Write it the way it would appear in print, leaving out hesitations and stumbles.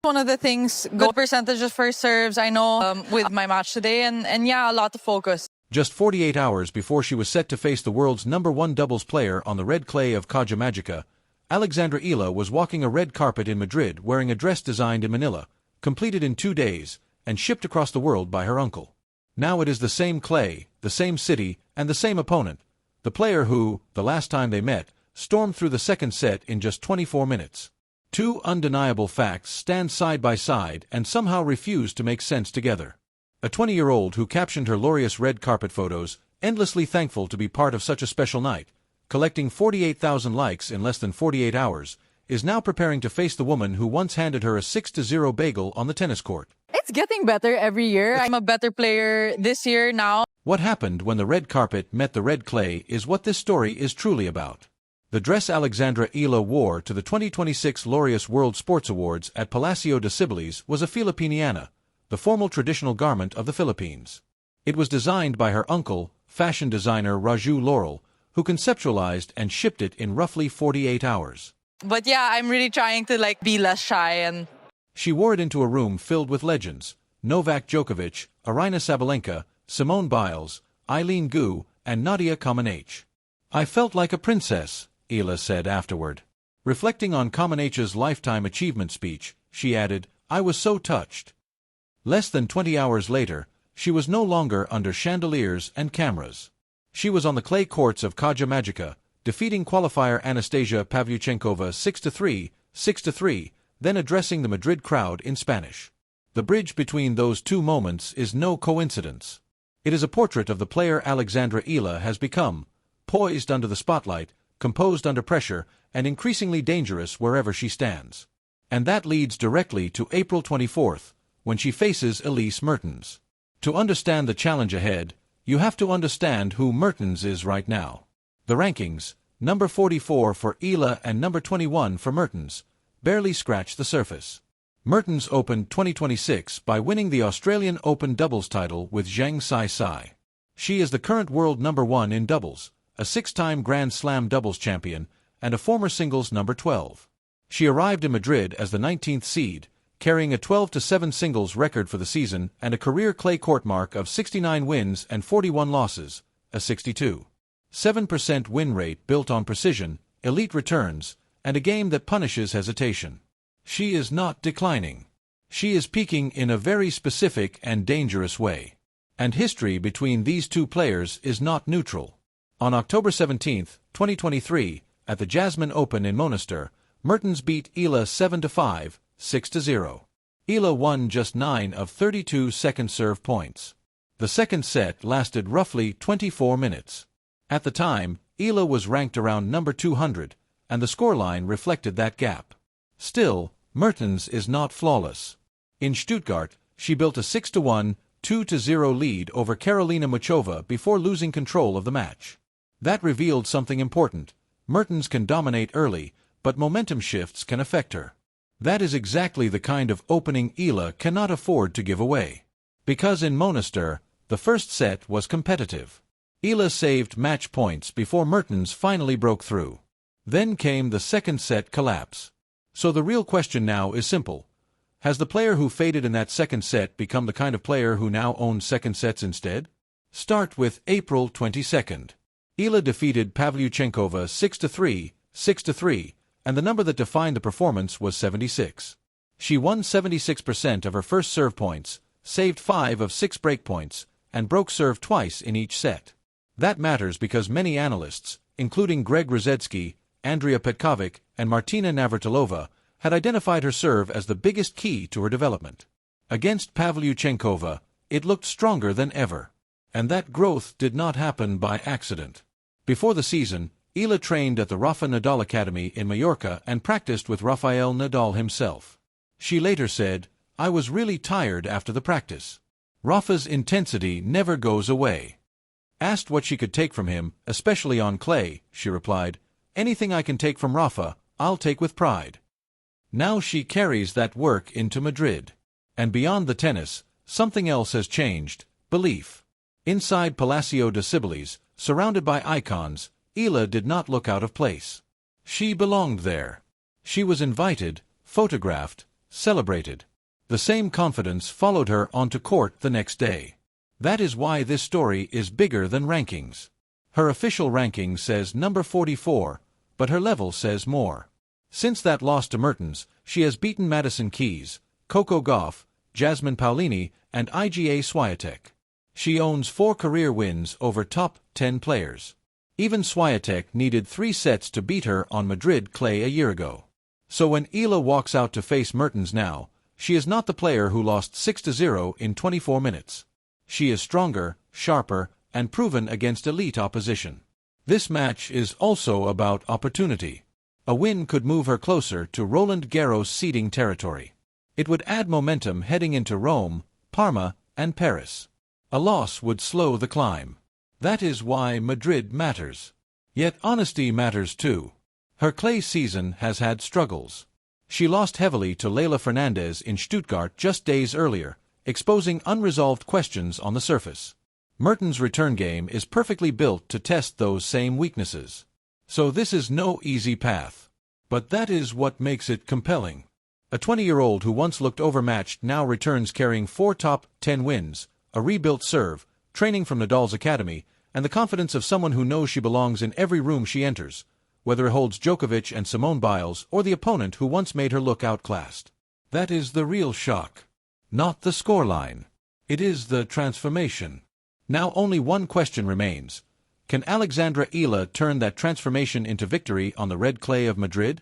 One of the things, good percentage of first serves, I know, with my match today, and yeah, a lot of focus. Just 48 hours before she was set to face the world's #1 doubles player on the red clay of Caja Magica, Alexandra Eala was walking a red carpet in Madrid wearing a dress designed in Manila, completed in 2 days, and shipped across the world by her uncle. Now it is the same clay, the same city, and the same opponent, the player who, the last time they met, stormed through the second set in just 24 minutes. Two undeniable facts stand side by side and somehow refuse to make sense together. A 20-year-old who captioned her glorious red carpet photos, endlessly thankful to be part of such a special night, collecting 48,000 likes in less than 48 hours, is now preparing to face the woman who once handed her a 6-0 bagel on the tennis court. It's getting better every year. I'm a better player this year now. What happened when the red carpet met the red clay is what this story is truly about. The dress Alexandra Eala wore to the 2026 Laureus World Sports Awards at Palacio de Cibeles was a Filipiniana, the formal traditional garment of the Philippines. It was designed by her uncle, fashion designer Raju Laurel, who conceptualized and shipped it in roughly 48 hours. But yeah, I'm really trying to be less shy and... She wore it into a room filled with legends: Novak Djokovic, Aryna Sabalenka, Simone Biles, Eileen Gu, and Nadia Comaneci. "I felt like a princess," Eala said afterward. Reflecting on Comaneci's lifetime achievement speech, she added, "I was so touched." Less than 20 hours later, she was no longer under chandeliers and cameras. She was on the clay courts of Caja Magica, defeating qualifier Anastasia Pavlyuchenkova 6-3, 6-3, then addressing the Madrid crowd in Spanish. The bridge between those two moments is no coincidence. It is a portrait of the player Alexandra Eala has become, poised under the spotlight, composed under pressure, and increasingly dangerous wherever she stands. And that leads directly to April 24th, when she faces Elise Mertens. To understand the challenge ahead, you have to understand who Mertens is right now. The rankings, number 44 for Eala and number 21 for Mertens, barely scratch the surface. Mertens opened 2026 by winning the Australian Open doubles title with Zheng Sai. She is the current world #1 in doubles, a 6-time Grand Slam doubles champion, and a former singles number 12. She arrived in Madrid as the 19th seed, carrying a 12-7 singles record for the season and a career clay court mark of 69 wins and 41 losses, a 62.7% win rate built on precision, elite returns, and a game that punishes hesitation. She is not declining. She is peaking in a very specific and dangerous way. And history between these two players is not neutral. On October 17, 2023, at the Jasmine Open in Monastir, Mertens beat Eala 7-5, 6-0. Eala won just 9 of 32 second serve points. The second set lasted roughly 24 minutes. At the time, Eala was ranked around number 200, and the scoreline reflected that gap. Still, Mertens is not flawless. In Stuttgart, she built a 6-1, 2-0 lead over Karolina Muchova before losing control of the match. That revealed something important. Mertens can dominate early, but momentum shifts can affect her. That is exactly the kind of opening Eala cannot afford to give away. Because in Monastir, the first set was competitive. Eala saved match points before Mertens finally broke through. Then came the second set collapse. So the real question now is simple. Has the player who faded in that second set become the kind of player who now owns second sets instead? Start with April 22nd. Eala defeated Pavlyuchenkova 6-3, 6-3, and the number that defined the performance was 76. She won 76% of her first serve points, saved 5 of 6 break points, and broke serve twice in each set. That matters because many analysts, including Greg Rosetsky, Andrea Petkovic, and Martina Navratilova, had identified her serve as the biggest key to her development. Against Pavlyuchenkova, it looked stronger than ever. And that growth did not happen by accident. Before the season, Eala trained at the Rafa Nadal Academy in Mallorca and practiced with Rafael Nadal himself. She later said, "I was really tired after the practice. Rafa's intensity never goes away." Asked what she could take from him, especially on clay, she replied, "Anything I can take from Rafa, I'll take with pride." Now she carries that work into Madrid. And beyond the tennis, something else has changed: belief. Inside Palacio de Cibeles, surrounded by icons, Eala did not look out of place. She belonged there. She was invited, photographed, celebrated. The same confidence followed her onto court the next day. That is why this story is bigger than rankings. Her official ranking says number 44, but her level says more. Since that loss to Mertens, she has beaten Madison Keys, Coco Gauff, Jasmine Paolini, and Iga Swiatek. She owns 4 career wins over top 10 players. Even Swiatek needed 3 sets to beat her on Madrid clay a year ago. So when Eala walks out to face Mertens now, she is not the player who lost 6-0 in 24 minutes. She is stronger, sharper, and proven against elite opposition. This match is also about opportunity. A win could move her closer to Roland Garros seeding territory. It would add momentum heading into Rome, Parma, and Paris. A loss would slow the climb. That is why Madrid matters. Yet honesty matters too. Her clay season has had struggles. She lost heavily to Leylah Fernandez in Stuttgart just days earlier, exposing unresolved questions on the surface. Mertens' return game is perfectly built to test those same weaknesses. So this is no easy path. But that is what makes it compelling. A 20-year-old who once looked overmatched now returns carrying 4 top 10 wins, a rebuilt serve, training from Nadal's academy, and the confidence of someone who knows she belongs in every room she enters, whether it holds Djokovic and Simone Biles or the opponent who once made her look outclassed. That is the real shock. Not the scoreline. It is the transformation. Now only one question remains. Can Alexandra Eala turn that transformation into victory on the red clay of Madrid?